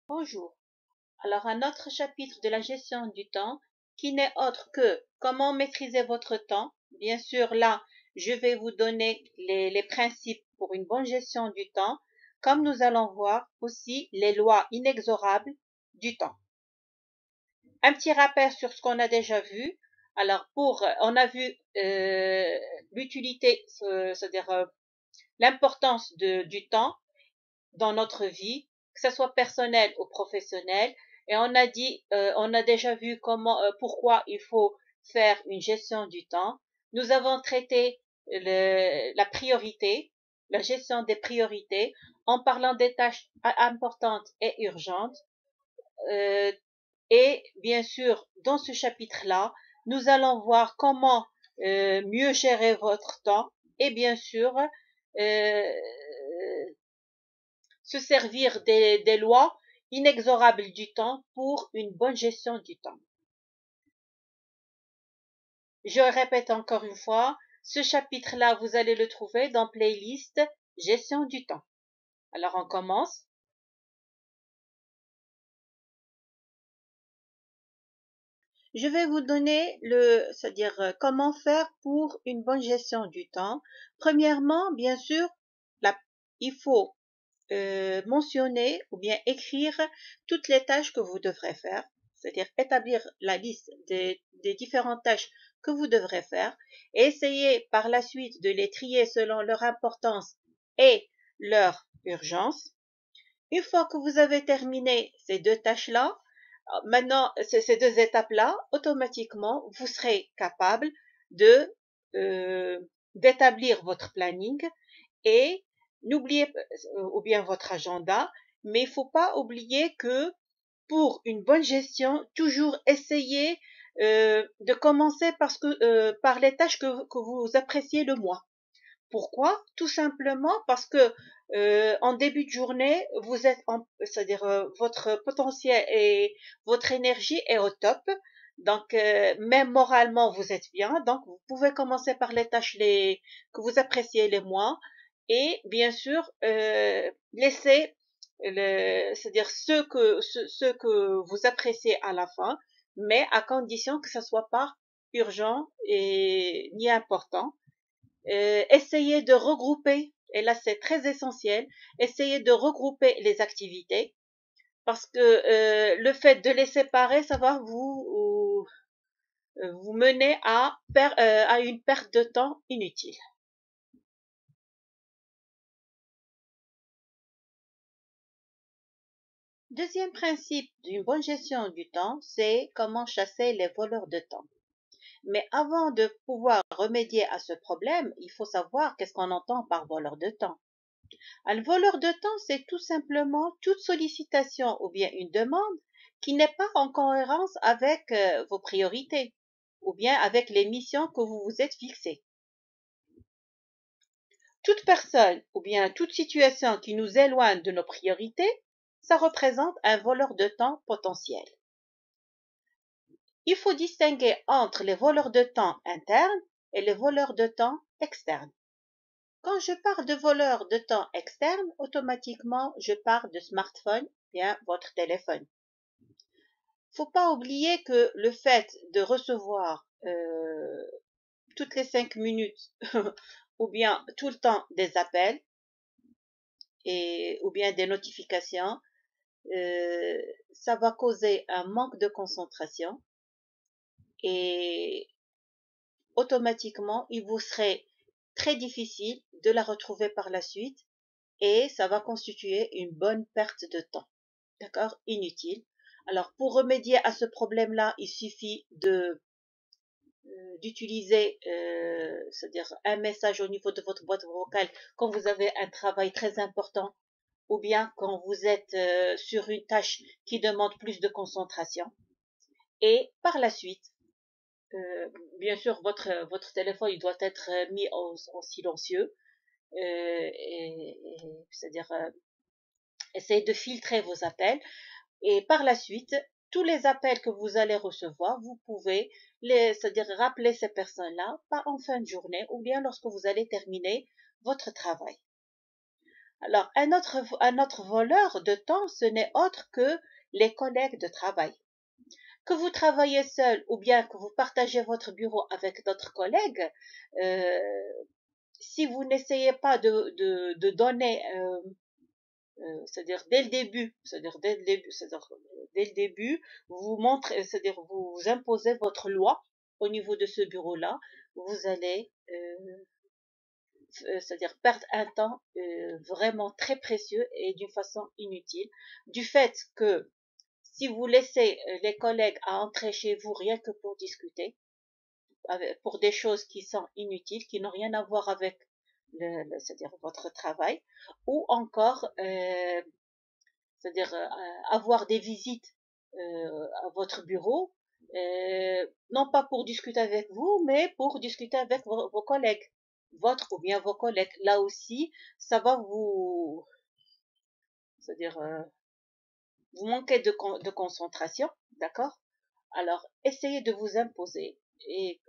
Bonjour. Alors, un autre chapitre de la gestion du temps qui n'est autre que comment maîtriser votre temps. Bien sûr, là, je vais vous donner les principes pour une bonne gestion du temps, comme nous allons voir aussi les lois inexorables du temps. Un petit rappel sur ce qu'on a déjà vu. Alors, on a vu l'utilité, c'est-à-dire l'importance du temps dans notre vie, que ce soit personnel ou professionnel. Et on a déjà vu pourquoi il faut faire une gestion du temps. Nous avons traité la priorité, la gestion des priorités, en parlant des tâches importantes et urgentes. Euh, et bien sûr, dans ce chapitre-là, nous allons voir comment mieux gérer votre temps et bien sûr se servir des lois inexorables du temps pour une bonne gestion du temps. Je répète encore une fois, ce chapitre-là, vous allez le trouver dans playlist gestion du temps. Alors on commence. Je vais vous donner c'est-à-dire comment faire pour une bonne gestion du temps. Premièrement, bien sûr, il faut mentionner ou bien écrire toutes les tâches que vous devrez faire, c'est-à-dire établir la liste des différentes tâches que vous devrez faire et essayer par la suite de les trier selon leur importance et leur urgence. Une fois que vous avez terminé ces deux tâches-là, maintenant ces deux étapes-là, automatiquement, vous serez capable de d'établir votre planning et n'oubliez ou bien votre agenda, mais il ne faut pas oublier que pour une bonne gestion, toujours essayer de commencer par les tâches que vous appréciez le moins. Pourquoi? Tout simplement parce que en début de journée, c'est-à-dire votre potentiel et votre énergie est au top. Donc, même moralement, vous êtes bien. Donc, vous pouvez commencer par les tâches que vous appréciez les moins. Et bien sûr, laisser c'est-à-dire ceux que vous appréciez à la fin, mais à condition que ça soit pas urgent et ni important. Essayez de regrouper, et là c'est très essentiel, essayez de regrouper les activités parce que le fait de les séparer, ça va vous mener à une perte de temps inutile. Deuxième principe d'une bonne gestion du temps, c'est comment chasser les voleurs de temps. Mais avant de pouvoir remédier à ce problème, il faut savoir qu'est-ce qu'on entend par voleur de temps. Un voleur de temps, c'est tout simplement toute sollicitation ou bien une demande qui n'est pas en cohérence avec vos priorités ou bien avec les missions que vous vous êtes fixées. Toute personne ou bien toute situation qui nous éloigne de nos priorités, ça représente un voleur de temps potentiel. Il faut distinguer entre les voleurs de temps internes et les voleurs de temps externes. Quand je parle de voleurs de temps externes, automatiquement, je parle de smartphone, bien votre téléphone. Faut pas oublier que le fait de recevoir toutes les 5 minutes ou bien tout le temps des appels ou bien des notifications, euh, ça va causer un manque de concentration et automatiquement, il vous serait très difficile de la retrouver par la suite et ça va constituer une bonne perte de temps. D'accord? Inutile. Alors, pour remédier à ce problème-là, il suffit d'utiliser, c'est-à-dire un message au niveau de votre boîte vocale quand vous avez un travail très important ou bien quand vous êtes sur une tâche qui demande plus de concentration. Et par la suite, bien sûr, votre téléphone il doit être mis en silencieux, c'est-à-dire essayez de filtrer vos appels. Et par la suite, tous les appels que vous allez recevoir, vous pouvez c'est-à-dire rappeler ces personnes-là, pas en fin de journée ou bien lorsque vous allez terminer votre travail. Alors, un autre voleur de temps, ce n'est autre que les collègues de travail. Que vous travaillez seul ou bien que vous partagez votre bureau avec d'autres collègues, euh, si vous n'essayez pas de donner, c'est-à-dire dès le début, dès le début, vous montrez, c'est-à-dire vous imposez votre loi au niveau de ce bureau-là, vous allez, c'est-à-dire perdre un temps vraiment très précieux et d'une façon inutile, du fait que si vous laissez les collègues à entrer chez vous rien que pour discuter, pour des choses qui sont inutiles, qui n'ont rien à voir avec c'est-à-dire votre travail, ou encore, c'est-à-dire avoir des visites à votre bureau, non pas pour discuter avec vous, mais pour discuter avec vos collègues, votre ou bien vos collègues. Là aussi, ça va vous, c'est-à-dire vous manquez de concentration, d'accord? Alors, essayez de vous imposer et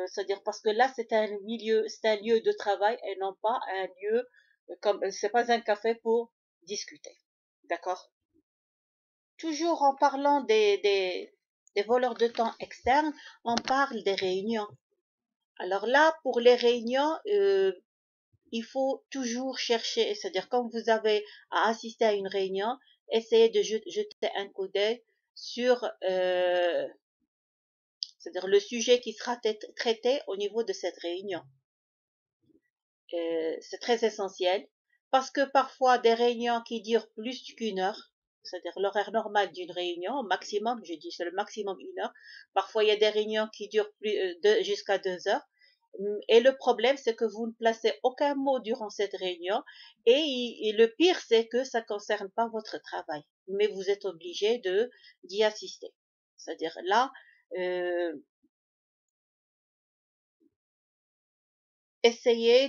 c'est-à-dire parce que là c'est un milieu, c'est un lieu de travail et non pas un lieu comme c'est pas un café pour discuter, d'accord? Toujours en parlant des voleurs de temps externes, on parle des réunions. Alors là, pour les réunions, il faut toujours chercher, c'est-à-dire quand vous avez à assister à une réunion, essayez de jeter un coup d'œil sur c'est-à-dire le sujet qui sera traité au niveau de cette réunion. C'est très essentiel parce que parfois des réunions qui durent plus qu'une heure, c'est-à-dire l'horaire normal d'une réunion, maximum, je dis c'est le maximum une heure, parfois il y a des réunions qui durent jusqu'à 2 heures. Et le problème, c'est que vous ne placez aucun mot durant cette réunion et le pire, c'est que ça ne concerne pas votre travail, mais vous êtes obligé d'y assister. C'est-à-dire là, euh, essayez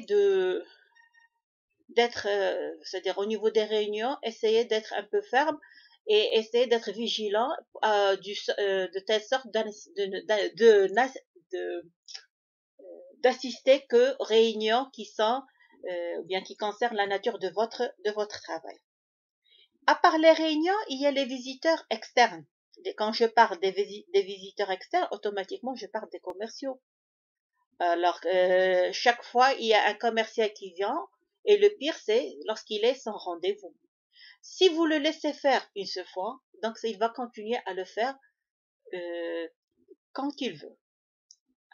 d'être, c'est-à-dire au niveau des réunions, essayez d'être un peu ferme et essayez d'être vigilant de telle sorte de- d'assister que réunions qui sont bien qui concernent la nature de votre travail. À part les réunions, il y a les visiteurs externes. Quand je parle des visiteurs externes, automatiquement je parle des commerciaux. Alors, chaque fois, il y a un commercial qui vient et le pire, c'est lorsqu'il est sans rendez-vous. Si vous le laissez faire une seule fois, donc il va continuer à le faire euh, quand il veut.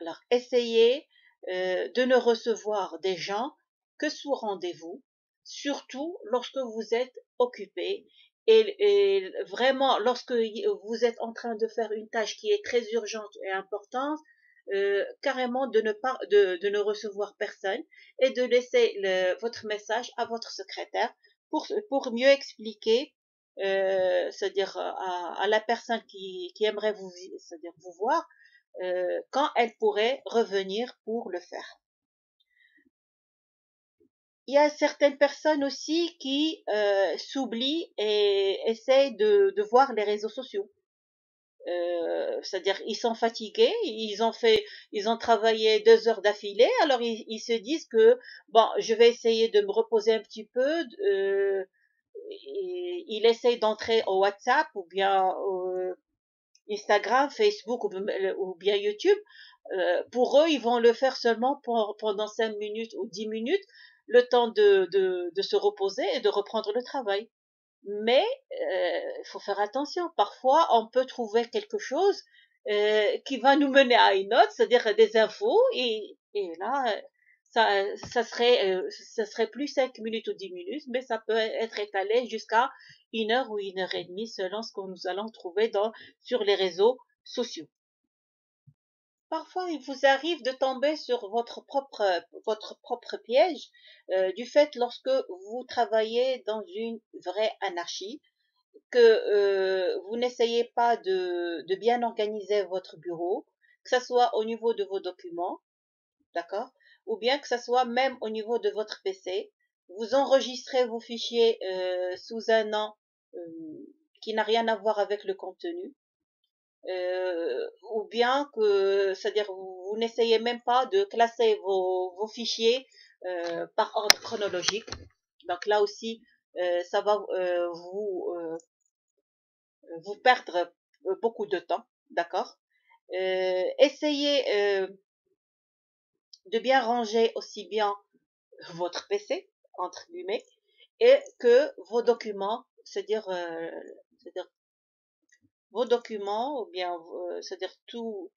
Alors, essayez de ne recevoir des gens que sous rendez-vous, surtout lorsque vous êtes occupé et vraiment lorsque vous êtes en train de faire une tâche qui est très urgente et importante, carrément de ne recevoir personne et de laisser votre message à votre secrétaire pour mieux expliquer, c'est-à-dire à la personne qui aimerait c'est-à-dire vous voir, quand elle pourrait revenir pour le faire. Il y a certaines personnes aussi qui s'oublient et essayent de voir les réseaux sociaux. C'est-à-dire ils sont fatigués, ils ont travaillé 2 heures d'affilée, alors ils se disent que bon, je vais essayer de me reposer un petit peu. Ils essayent d'entrer au WhatsApp ou bien Instagram, Facebook ou bien YouTube. Pour eux, ils vont le faire seulement pendant 5 minutes ou 10 minutes, le temps de se reposer et de reprendre le travail. Mais il faut faire attention. Parfois, on peut trouver quelque chose qui va nous mener à une autre, c'est-à-dire des infos, et là, ça serait plus 5 minutes ou 10 minutes, mais ça peut être étalé jusqu'à 1 heure ou 1 heure et demie selon ce que nous allons trouver sur les réseaux sociaux. Parfois, il vous arrive de tomber sur votre propre piège du fait lorsque vous travaillez dans une vraie anarchie, que vous n'essayez pas de bien organiser votre bureau, que ce soit au niveau de vos documents, d'accord, ou bien que ce soit même au niveau de votre PC. Vous enregistrez vos fichiers sous un nom qui n'a rien à voir avec le contenu. Ou bien que, c'est-à-dire vous n'essayez même pas de classer vos fichiers par ordre chronologique. Donc là aussi, ça va vous perdre beaucoup de temps, d'accord? Essayez de bien ranger aussi bien votre PC, entre guillemets, et que vos documents, c'est-à-dire vos documents, ou bien, c'est-à-dire tout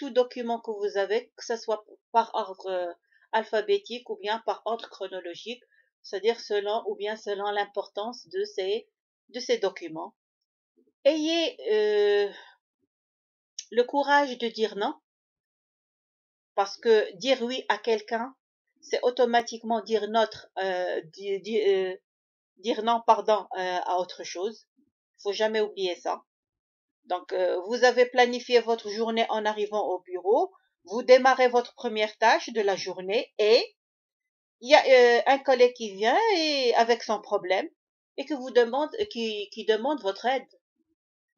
document que vous avez, que ce soit par ordre alphabétique ou bien par ordre chronologique, c'est-à-dire selon l'importance de ces documents. Ayez le courage de dire non, parce que dire oui à quelqu'un, c'est automatiquement dire non, pardon, à autre chose. Il faut jamais oublier ça. Donc, vous avez planifié votre journée en arrivant au bureau. Vous démarrez votre première tâche de la journée et il y a un collègue qui vient et avec son problème et qui demande votre aide.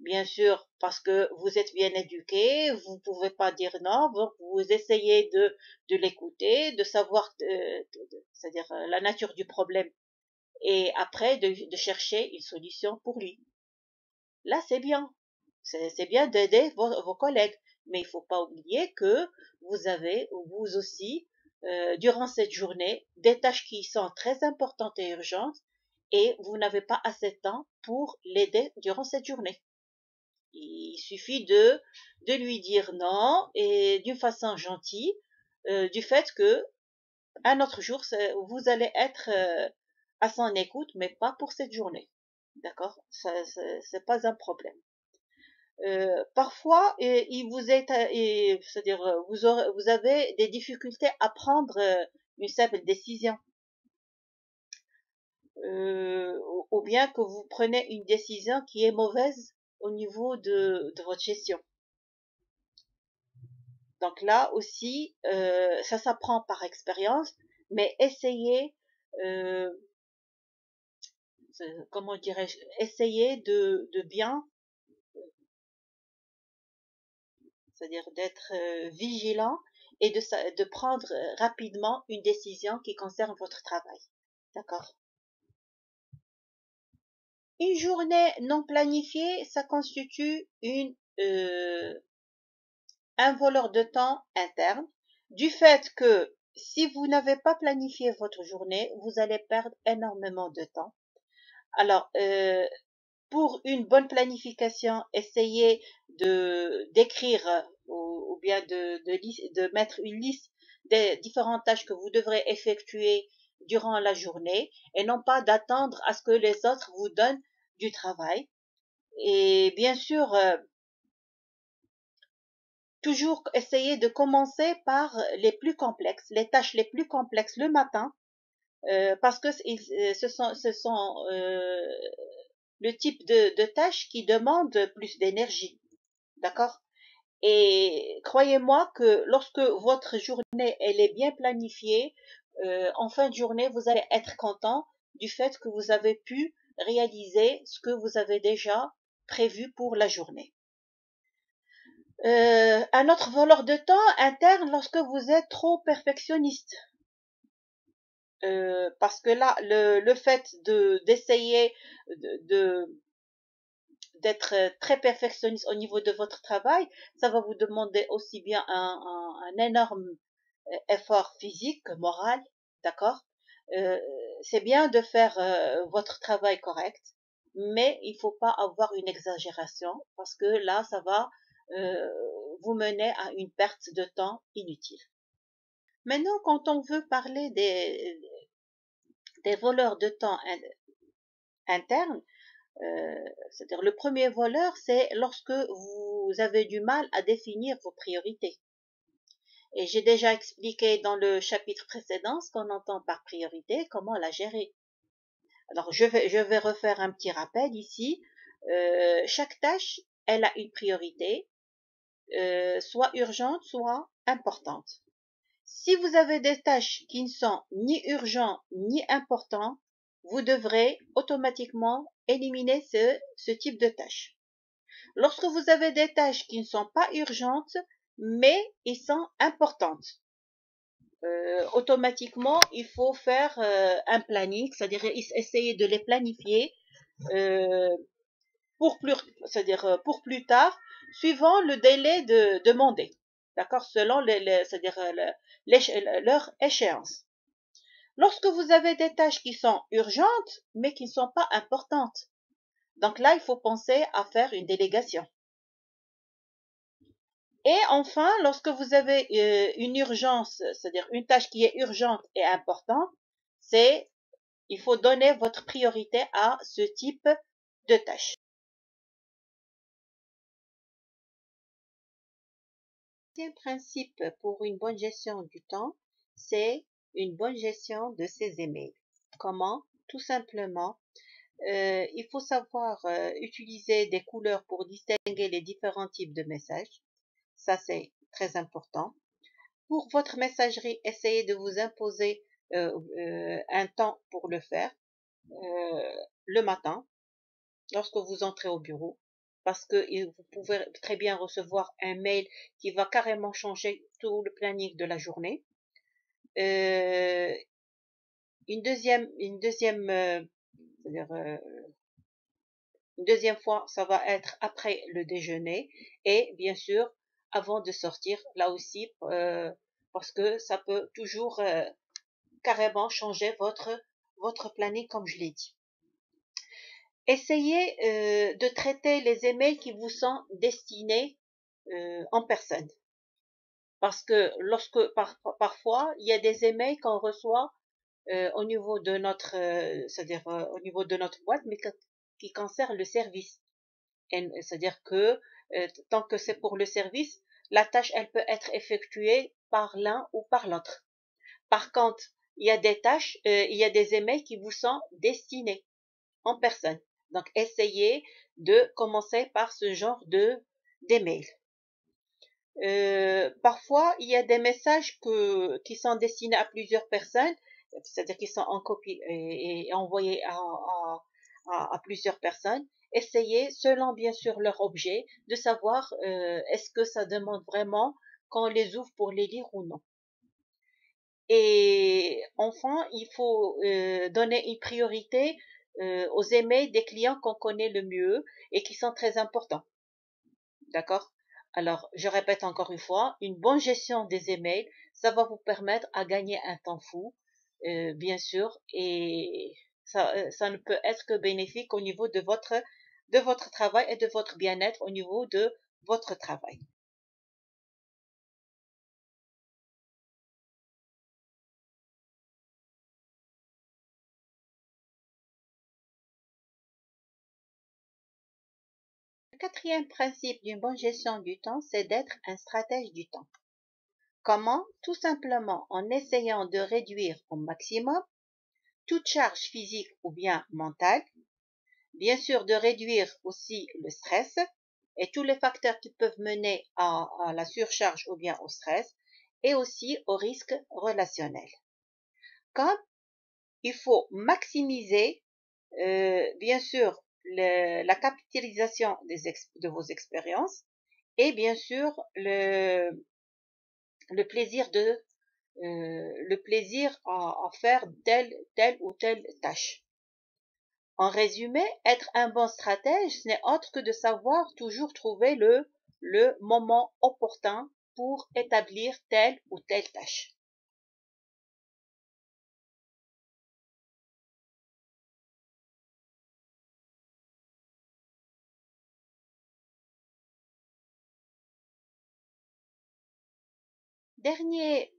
Bien sûr, parce que vous êtes bien éduqué, vous pouvez pas dire non, donc vous essayez de l'écouter, de savoir, c'est-à-dire la nature du problème et après de chercher une solution pour lui. Là, c'est bien. C'est bien d'aider vos collègues, mais il faut pas oublier que vous avez, vous aussi, durant cette journée, des tâches qui sont très importantes et urgentes et vous n'avez pas assez de temps pour l'aider durant cette journée. Il suffit de lui dire non et d'une façon gentille, du fait que un autre jour, vous allez être à son écoute, mais pas pour cette journée. D'accord? Ça, c'est pas un problème. Parfois, il vous est, c'est-à-dire, vous avez des difficultés à prendre une simple décision, ou bien que vous prenez une décision qui est mauvaise au niveau de votre gestion. Donc là aussi, ça s'apprend par expérience, mais essayez, euh, comment dirais-je, essayez de bien, c'est-à-dire d'être vigilant et de prendre rapidement une décision qui concerne votre travail. D'accord? Une journée non planifiée, ça constitue un voleur de temps interne, du fait que si vous n'avez pas planifié votre journée, vous allez perdre énormément de temps. Alors, pour une bonne planification, essayez d'écrire ou bien de mettre une liste des différentes tâches que vous devrez effectuer durant la journée et non pas d'attendre à ce que les autres vous donnent du travail. Et bien sûr, toujours essayer de commencer par les plus complexes, les tâches les plus complexes le matin, parce que ce sont le type de tâches qui demandent plus d'énergie. D'accord? Et croyez-moi que lorsque votre journée elle est bien planifiée, en fin de journée, vous allez être content du fait que vous avez pu réaliser ce que vous avez déjà prévu pour la journée. Un autre voleur de temps interne lorsque vous êtes trop perfectionniste. Parce que là, le fait d'essayer de d'être très perfectionniste au niveau de votre travail, ça va vous demander aussi bien un énorme effort physique, moral, d'accord? Euh, c'est bien de faire votre travail correct, mais il faut pas avoir une exagération parce que là, ça va euh, vous mener à une perte de temps inutile. Maintenant, quand on veut parler des voleurs de temps internes, c'est-à-dire le premier voleur, c'est lorsque vous avez du mal à définir vos priorités. Et j'ai déjà expliqué dans le chapitre précédent ce qu'on entend par priorité, comment la gérer. Alors, je vais refaire un petit rappel ici. Chaque tâche, elle a une priorité, soit urgente, soit importante. Si vous avez des tâches qui ne sont ni urgentes ni importantes, vous devrez automatiquement éliminer ce type de tâches. Lorsque vous avez des tâches qui ne sont pas urgentes, mais qui sont importantes, automatiquement, il faut faire un planning, c'est-à-dire essayer de les planifier euh, c'est-à-dire pour plus tard, suivant le délai demandé, d'accord, selon c'est-à-dire leur échéance. Lorsque vous avez des tâches qui sont urgentes, mais qui ne sont pas importantes, donc là, il faut penser à faire une délégation. Et enfin, lorsque vous avez une urgence, c'est-à-dire une tâche qui est urgente et importante, il faut donner votre priorité à ce type de tâche. Le deuxième principe pour une bonne gestion du temps, c'est une bonne gestion de ses emails. Comment? Tout simplement, il faut savoir utiliser des couleurs pour distinguer les différents types de messages. Ça, c'est très important. Pour votre messagerie, essayez de vous imposer un temps pour le faire le matin, lorsque vous entrez au bureau, parce que vous pouvez très bien recevoir un mail qui va carrément changer tout le planning de la journée. Euh, c'est-à-dire, une deuxième fois, ça va être après le déjeuner et bien sûr avant de sortir, là aussi, parce que ça peut toujours carrément changer votre planning, comme je l'ai dit. Essayez de traiter les emails qui vous sont destinés en personne. Parce que parfois, il y a des emails qu'on reçoit au niveau de notre, c'est-à-dire au niveau de notre boîte, mais qui concerne le service. C'est-à-dire que tant que c'est pour le service, la tâche, elle peut être effectuée par l'un ou par l'autre. Par contre, il y a des tâches, il y a des emails qui vous sont destinés en personne. Donc, essayez de commencer par ce genre d'email. Parfois, il y a des messages qui sont destinés à plusieurs personnes, c'est-à-dire qu'ils sont en copie et envoyés à plusieurs personnes. Essayez, selon bien sûr leur objet, de savoir est-ce que ça demande vraiment qu'on les ouvre pour les lire ou non. Et enfin, il faut donner une priorité aux emails des clients qu'on connaît le mieux et qui sont très importants. D'accord? Alors, je répète encore une fois, une bonne gestion des emails, ça va vous permettre à gagner un temps fou, bien sûr, et ça ne peut être que bénéfique au niveau de votre travail et de votre bien-être au niveau de votre travail. Le quatrième principe d'une bonne gestion du temps, c'est d'être un stratège du temps. Comment? Tout simplement en essayant de réduire au maximum toute charge physique ou bien mentale, bien sûr de réduire aussi le stress et tous les facteurs qui peuvent mener à la surcharge ou bien au stress et aussi au risque relationnel. Comme il faut maximiser bien sûr la capitalisation de vos expériences et bien sûr le plaisir le plaisir à faire telle ou telle tâche. En résumé, être un bon stratège, ce n'est autre que de savoir toujours trouver le moment opportun pour établir telle ou telle tâche. Dernier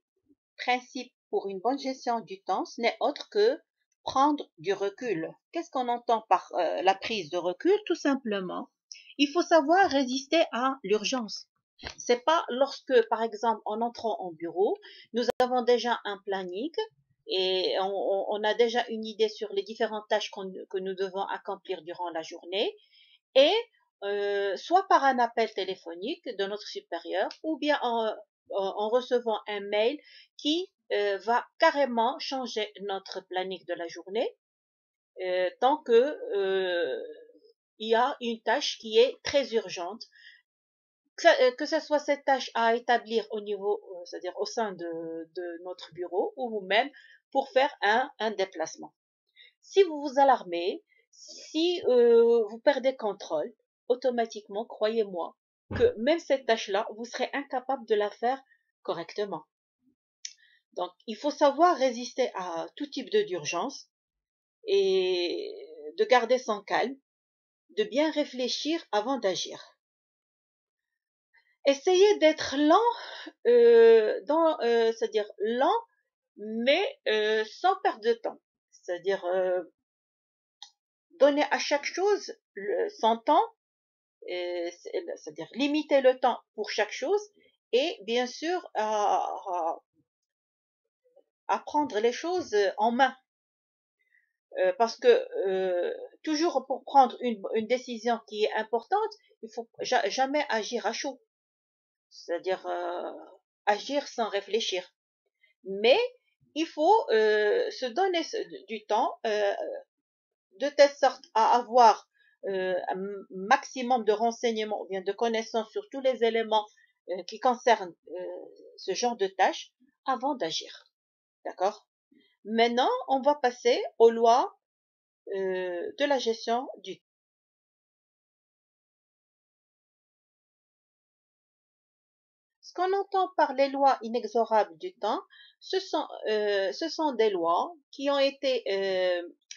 principe pour une bonne gestion du temps, ce n'est autre que prendre du recul. Qu'est-ce qu'on entend par la prise de recul? Tout simplement, il faut savoir résister à l'urgence. C'est pas lorsque, par exemple, en entrant au bureau, nous avons déjà un planning et on a déjà une idée sur les différentes tâches que nous devons accomplir durant la journée et soit par un appel téléphonique de notre supérieur ou bien en recevant un mail qui va carrément changer notre planning de la journée tant que il y a une tâche qui est très urgente que ce soit cette tâche à établir au niveau, c'est-à-dire au sein de notre bureau ou vous-même pour faire un déplacement. Si vous vous alarmez, si vous perdez contrôle, automatiquement, croyez-moi, que même cette tâche-là, vous serez incapable de la faire correctement. Donc, il faut savoir résister à tout type d'urgence et de garder son calme, de bien réfléchir avant d'agir. Essayez d'être lent, c'est-à-dire lent, mais sans perdre de temps. C'est-à-dire donner à chaque chose son temps, c'est-à-dire limiter le temps pour chaque chose et bien sûr à prendre les choses en main. Parce que toujours pour prendre une décision qui est importante, il faut jamais agir à chaud, c'est-à-dire agir sans réfléchir. Mais il faut se donner du temps de telle sorte à avoir un maximum de renseignements ou bien de connaissances sur tous les éléments qui concernent ce genre de tâches avant d'agir. D'accord? Maintenant, on va passer aux lois de la gestion du temps. Ce qu'on entend par les lois inexorables du temps, ce sont des lois qui ont été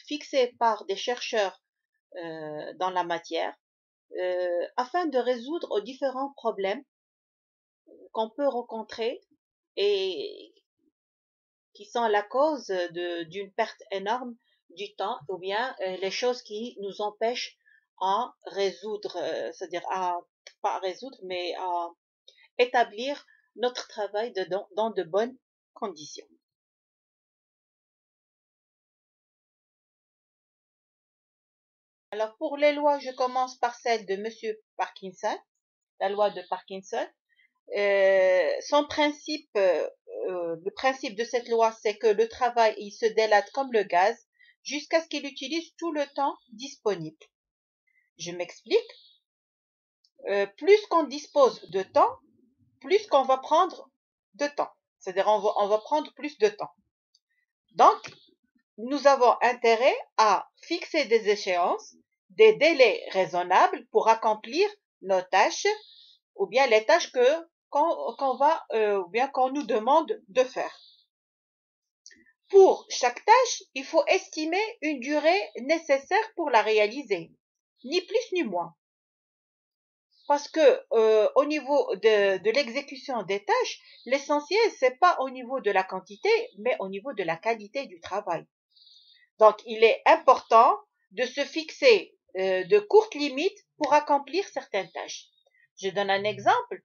fixées par des chercheurs dans la matière afin de résoudre aux différents problèmes qu'on peut rencontrer et qui sont la cause d'une perte énorme du temps ou bien les choses qui nous empêchent à résoudre, c'est-à-dire à pas à résoudre, mais à établir notre travail dans de bonnes conditions. Alors pour les lois, je commence par celle de Monsieur Parkinson, la loi de Parkinson. Le principe de cette loi, c'est que le travail, il se délate comme le gaz jusqu'à ce qu'il utilise tout le temps disponible. Je m'explique. Plus qu'on dispose de temps, plus qu'on va prendre de temps. C'est-à-dire on va prendre plus de temps. Donc, nous avons intérêt à fixer des échéances, des délais raisonnables pour accomplir nos tâches ou bien les tâches qu'on nous demande de faire. Pour chaque tâche, il faut estimer une durée nécessaire pour la réaliser, ni plus ni moins. Parce que au niveau de l'exécution des tâches, l'essentiel, c'est pas au niveau de la quantité, mais au niveau de la qualité du travail. Donc, il est important de se fixer de courtes limites pour accomplir certaines tâches. Je donne un exemple.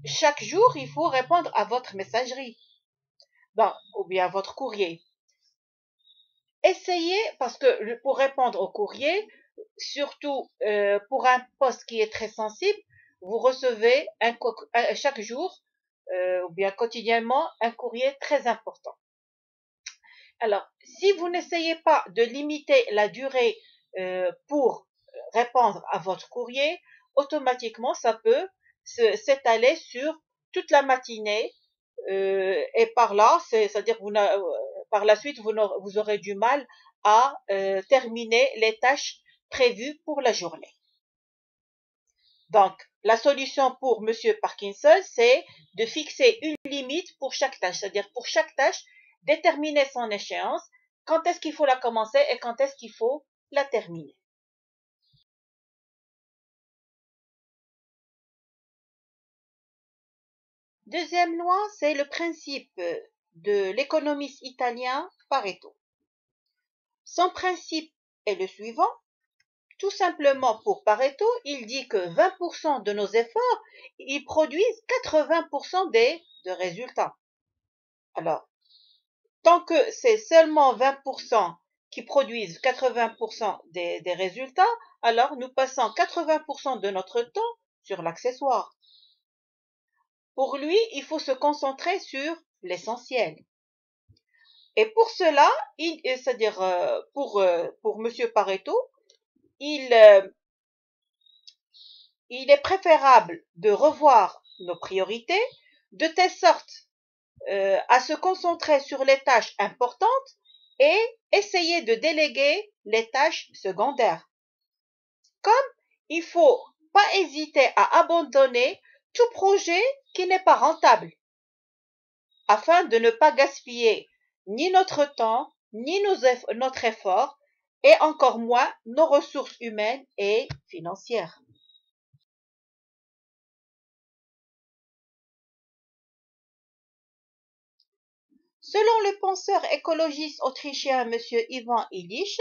Chaque jour, il faut répondre à votre messagerie, ou bien à votre courrier. Essayez, parce que pour répondre au courrier, surtout pour un poste qui est très sensible, vous recevez chaque jour ou bien quotidiennement un courrier très important. Alors, si vous n'essayez pas de limiter la durée pour répondre à votre courrier, automatiquement, ça peut s'étaler sur toute la matinée et par là, c'est-à-dire par la suite, vous aurez du mal à terminer les tâches prévues pour la journée. Donc, la solution pour Monsieur Parkinson, c'est de fixer une limite pour chaque tâche, c'est-à-dire pour chaque tâche, déterminer son échéance, quand est-ce qu'il faut la commencer et quand est-ce qu'il faut la terminer. Deuxième loi, c'est le principe de l'économiste italien Pareto. Son principe est le suivant. Tout simplement pour Pareto, il dit que 20% de nos efforts, ils produisent 80% de résultats. Alors, tant que c'est seulement 20% qui produisent 80% des résultats, alors nous passons 80% de notre temps sur l'accessoire. Pour lui, il faut se concentrer sur l'essentiel. Et pour cela, c'est-à-dire pour Monsieur Pareto, il il est préférable de revoir nos priorités de telle sorte à se concentrer sur les tâches importantes et essayer de déléguer les tâches secondaires. Comme il ne faut pas hésiter à abandonner tout projet qui n'est pas rentable, afin de ne pas gaspiller ni notre temps, ni notre effort, et encore moins nos ressources humaines et financières. Selon le penseur écologiste autrichien M. Ivan Illich,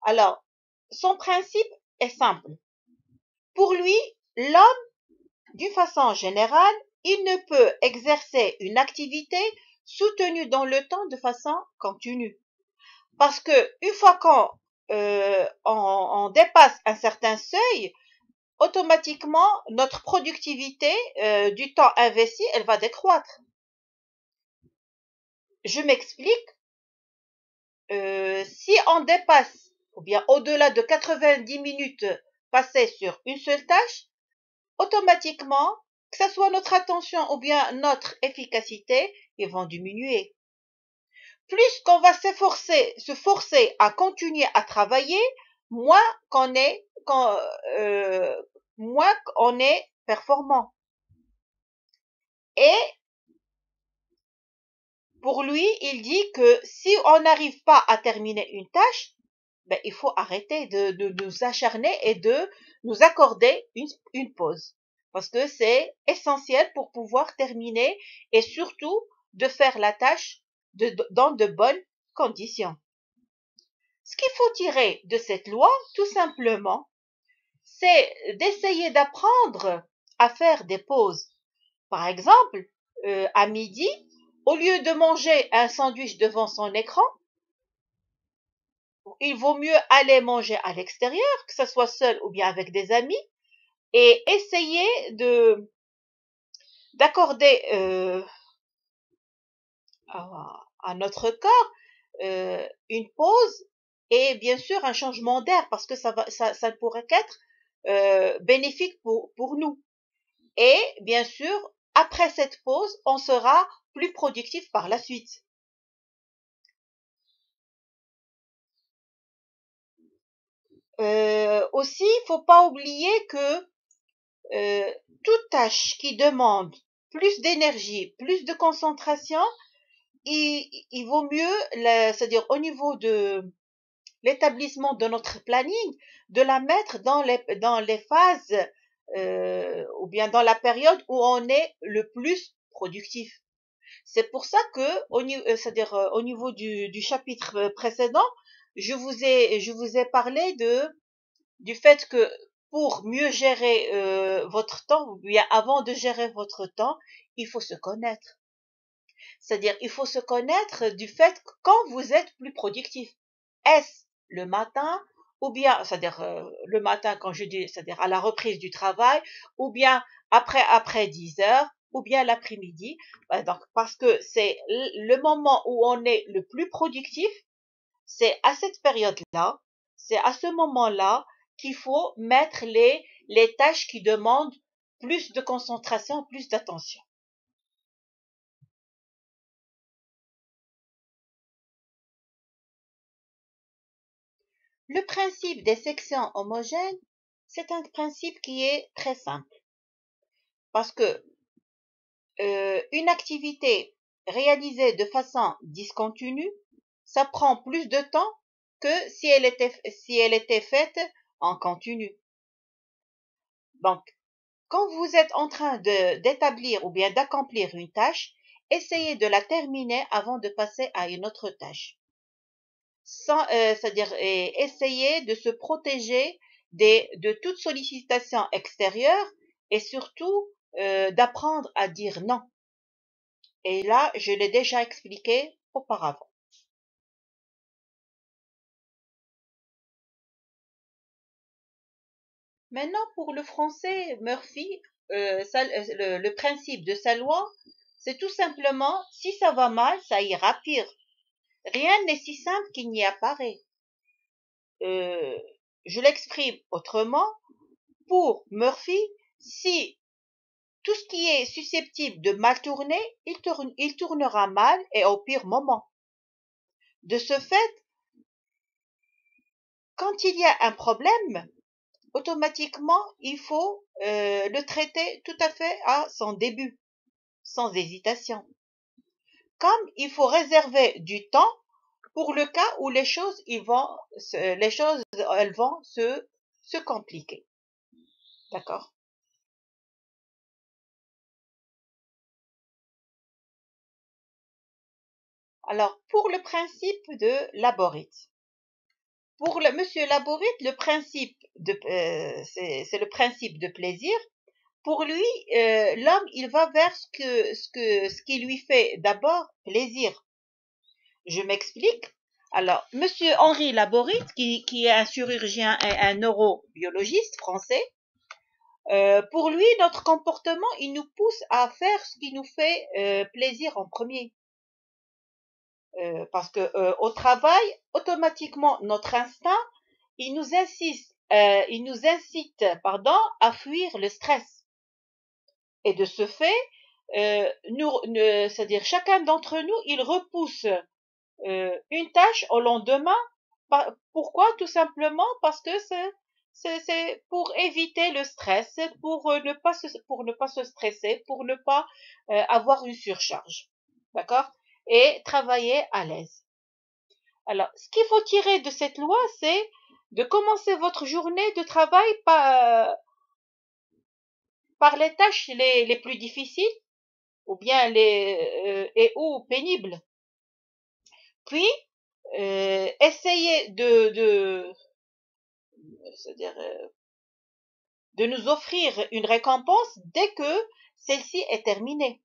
alors, son principe est simple. Pour lui, l'homme, d'une façon générale, il ne peut exercer une activité soutenue dans le temps de façon continue. Parce que une fois on dépasse un certain seuil, automatiquement, notre productivité du temps investi, elle va décroître. Je m'explique. Si on dépasse, ou bien au-delà de 90 minutes passées sur une seule tâche, automatiquement, que ce soit notre attention ou bien notre efficacité, ils vont diminuer. Plus qu'on va se forcer à continuer à travailler, moins moins qu'on est performant. Et pour lui, il dit que si on n'arrive pas à terminer une tâche, ben, il faut arrêter de nous acharner et de nous accorder une pause. Parce que c'est essentiel pour pouvoir terminer et surtout de faire la tâche dans de bonnes conditions. Ce qu'il faut tirer de cette loi, tout simplement, c'est d'essayer d'apprendre à faire des pauses. Par exemple, à midi, au lieu de manger un sandwich devant son écran, il vaut mieux aller manger à l'extérieur, que ce soit seul ou bien avec des amis, et essayer d'accorder à notre corps une pause et bien sûr un changement d'air parce que ça ne pourrait qu'être bénéfique pour nous. Et bien sûr, après cette pause, on sera plus productif par la suite. Aussi, il ne faut pas oublier que toute tâche qui demande plus d'énergie, plus de concentration, il vaut mieux, c'est-à-dire au niveau de l'établissement de notre planning, de la mettre dans les phases ou bien dans la période où on est le plus productif. C'est pour ça que, c'est-à-dire au niveau du chapitre précédent, je vous ai parlé du fait que pour mieux gérer votre temps, ou bien avant de gérer votre temps, il faut se connaître. C'est-à-dire, il faut se connaître du fait que quand vous êtes plus productif. Est-ce le matin ou bien, c'est-à-dire le matin quand je dis, c'est-à-dire à la reprise du travail, ou bien après 10 heures, ou bien l'après-midi. Donc, parce que c'est le moment où on est le plus productif, c'est à cette période-là, c'est à ce moment-là qu'il faut mettre les tâches qui demandent plus de concentration, plus d'attention. Le principe des sections homogènes, c'est un principe qui est très simple parce que une activité réalisée de façon discontinue, ça prend plus de temps que si elle était faite en continu. Donc, quand vous êtes en train d'établir ou bien d'accomplir une tâche, essayez de la terminer avant de passer à une autre tâche. C'est-à-dire essayer de se protéger de toute sollicitation extérieure et surtout d'apprendre à dire non. Et là, je l'ai déjà expliqué auparavant. Maintenant, pour le français, Murphy, le principe de sa loi, c'est tout simplement, si ça va mal, ça ira pire. Rien n'est si simple qu'il n'y apparaît. Je l'exprime autrement. pour Murphy, si tout ce qui est susceptible de mal tourner, il tournera mal et au pire moment. De ce fait, quand il y a un problème, automatiquement, il faut le traiter tout à fait à son début, sans hésitation. Comme il faut réserver du temps pour le cas où les choses, elles vont se compliquer. D'accord? Alors, pour le principe de Laborit. Pour monsieur Laborit, le principe c'est le principe de plaisir. Pour lui, l'homme, il va vers ce qui lui fait d'abord plaisir. Je m'explique. Alors, monsieur Henri Laborit, qui est un chirurgien et un neurobiologiste français, pour lui, notre comportement, il nous pousse à faire ce qui nous fait plaisir en premier. Parce que au travail, automatiquement, notre instinct, il nous incite, à fuir le stress. Et de ce fait, c'est-à-dire chacun d'entre nous, il repousse une tâche au lendemain. Pourquoi? Tout simplement parce que c'est pour éviter le stress, pour ne pas se stresser, pour ne pas avoir une surcharge. D'accord? Et travailler à l'aise. Alors, ce qu'il faut tirer de cette loi, c'est de commencer votre journée de travail par les tâches les plus difficiles ou bien ou pénibles. Puis, essayez c'est-à-dire, de nous offrir une récompense dès que celle-ci est terminée.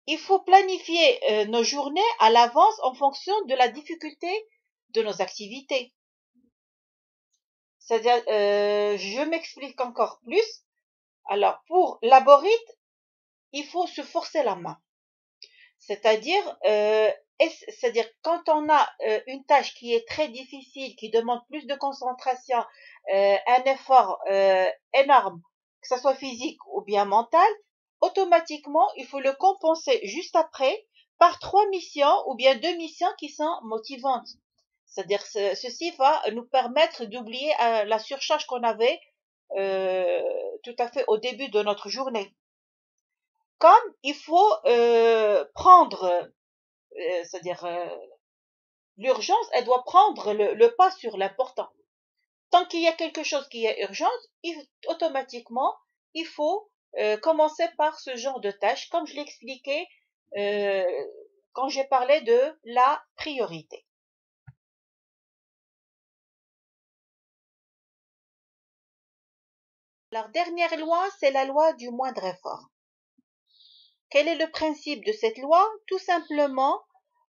Il faut planifier nos journées à l'avance en fonction de la difficulté de nos activités. C'est-à-dire, je m'explique encore plus. Alors, pour Laborit, il faut se forcer la main. C'est-à-dire, quand on a une tâche qui est très difficile, qui demande plus de concentration, un effort énorme, que ce soit physique ou bien mental, automatiquement, il faut le compenser juste après par 3 missions ou bien 2 missions qui sont motivantes. C'est-à-dire, ceci va nous permettre d'oublier la surcharge qu'on avait tout à fait au début de notre journée. Comme il faut prendre, c'est-à-dire l'urgence, elle doit prendre le pas sur l'important. Tant qu'il y a quelque chose qui est urgent, automatiquement, il faut commencer par ce genre de tâche, comme je l'expliquais quand j'ai parlé de la priorité. La dernière loi, c'est la loi du moindre effort. Quel est le principe de cette loi? Tout simplement,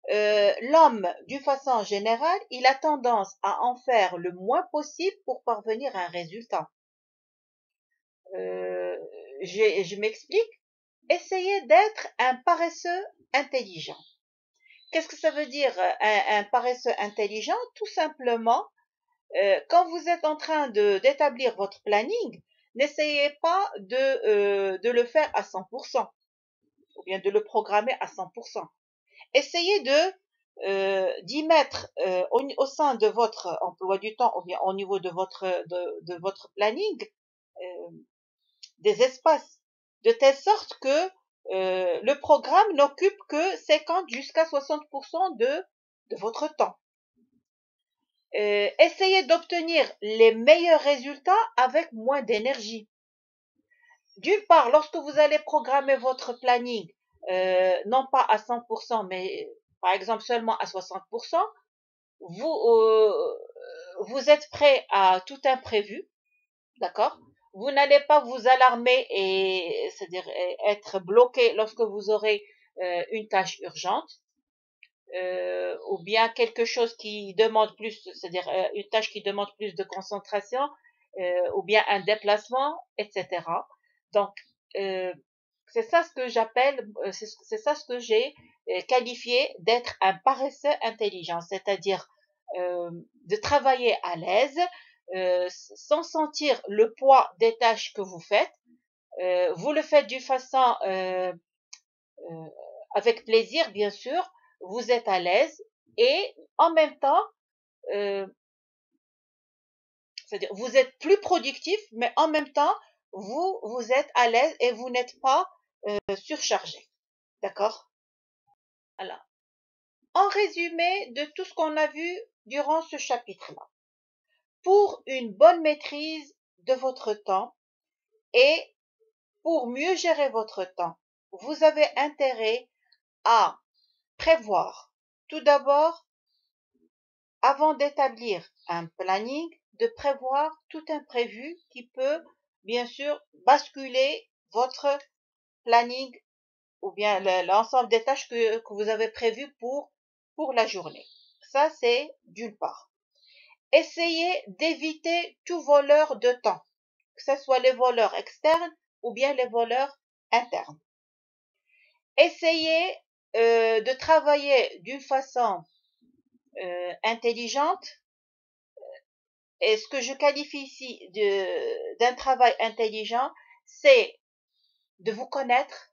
l'homme, d'une façon générale, il a tendance à en faire le moins possible pour parvenir à un résultat. Je m'explique. Essayez d'être un paresseux intelligent. Qu'est-ce que ça veut dire un paresseux intelligent? Tout simplement, quand vous êtes en train d'établir votre planning, n'essayez pas de le faire à 100%, ou bien de le programmer à 100%. Essayez d'y mettre au sein de votre emploi du temps, ou bien au niveau de votre planning, des espaces, de telle sorte que le programme n'occupe que 50 jusqu'à 60% de votre temps. Essayez d'obtenir les meilleurs résultats avec moins d'énergie. D'une part, lorsque vous allez programmer votre planning, non pas à 100%, mais par exemple seulement à 60%, vous êtes prêt à tout imprévu, d'accord? Vous n'allez pas vous alarmer c'est-à-dire être bloqué lorsque vous aurez une tâche urgente. Ou bien quelque chose qui demande plus, c'est-à-dire une tâche qui demande plus de concentration, ou bien un déplacement, etc. Donc, c'est ça ce que j'appelle, c'est ça ce que j'ai qualifié d'être un paresseux intelligent, c'est-à-dire de travailler à l'aise, sans sentir le poids des tâches que vous faites. Vous le faites d'une façon avec plaisir, bien sûr. Vous êtes à l'aise et en même temps, euh, c'est-à-dire vous êtes plus productif, mais en même temps, vous êtes à l'aise et vous n'êtes pas surchargé. D'accord? Alors, en résumé de tout ce qu'on a vu durant ce chapitre-là, pour une bonne maîtrise de votre temps et pour mieux gérer votre temps, vous avez intérêt à prévoir. Tout d'abord, avant d'établir un planning, de prévoir tout imprévu qui peut, bien sûr, basculer votre planning ou bien l'ensemble des tâches que vous avez prévues pour la journée. Ça, c'est d'une part. Essayez d'éviter tout voleur de temps, que ce soit les voleurs externes ou bien les voleurs internes. Essayez de travailler d'une façon intelligente. Et ce que je qualifie ici d'un travail intelligent, c'est de vous connaître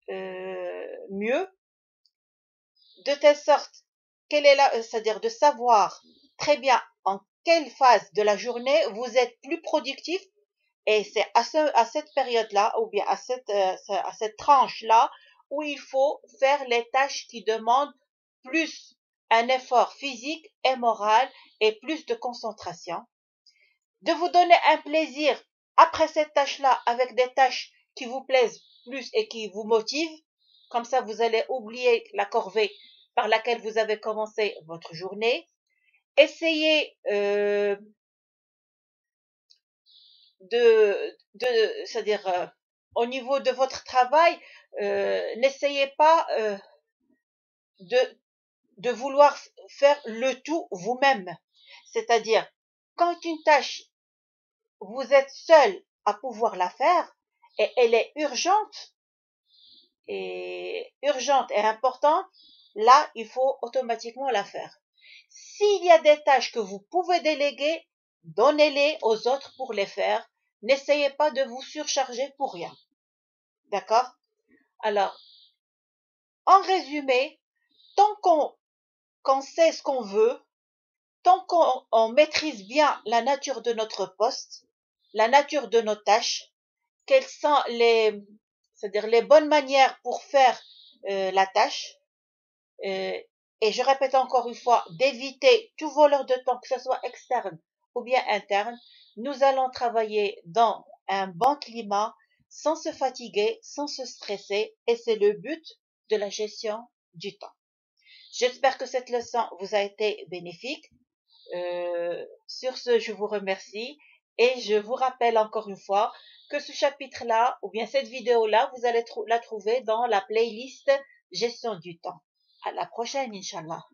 mieux, de telle sorte quelle est c'est-à-dire de savoir très bien en quelle phase de la journée vous êtes plus productif. Et c'est à cette période-là, ou bien à cette tranche-là, où il faut faire les tâches qui demandent plus un effort physique et moral et plus de concentration. De vous donner un plaisir après cette tâche-là avec des tâches qui vous plaisent plus et qui vous motivent. Comme ça, vous allez oublier la corvée par laquelle vous avez commencé votre journée. Essayez c'est-à-dire au niveau de votre travail, n'essayez pas de, de vouloir faire le tout vous-même. C'est-à-dire, quand une tâche, vous êtes seul à pouvoir la faire et elle est urgente et importante, là, il faut automatiquement la faire. S'il y a des tâches que vous pouvez déléguer, donnez-les aux autres pour les faire. N'essayez pas de vous surcharger pour rien. D'accord? Alors, en résumé, tant qu'on sait ce qu'on veut, tant qu'on maîtrise bien la nature de notre poste, la nature de nos tâches, quelles sont c'est-à-dire les bonnes manières pour faire la tâche, et je répète encore une fois, d'éviter tout voleur de temps, que ce soit externe ou bien interne, nous allons travailler dans un bon climat, sans se fatiguer, sans se stresser, et c'est le but de la gestion du temps. J'espère que cette leçon vous a été bénéfique. Sur ce, je vous remercie et je vous rappelle encore une fois que ce chapitre-là, ou bien cette vidéo-là, vous allez la trouver dans la playlist Gestion du temps. À la prochaine, Inch'Allah.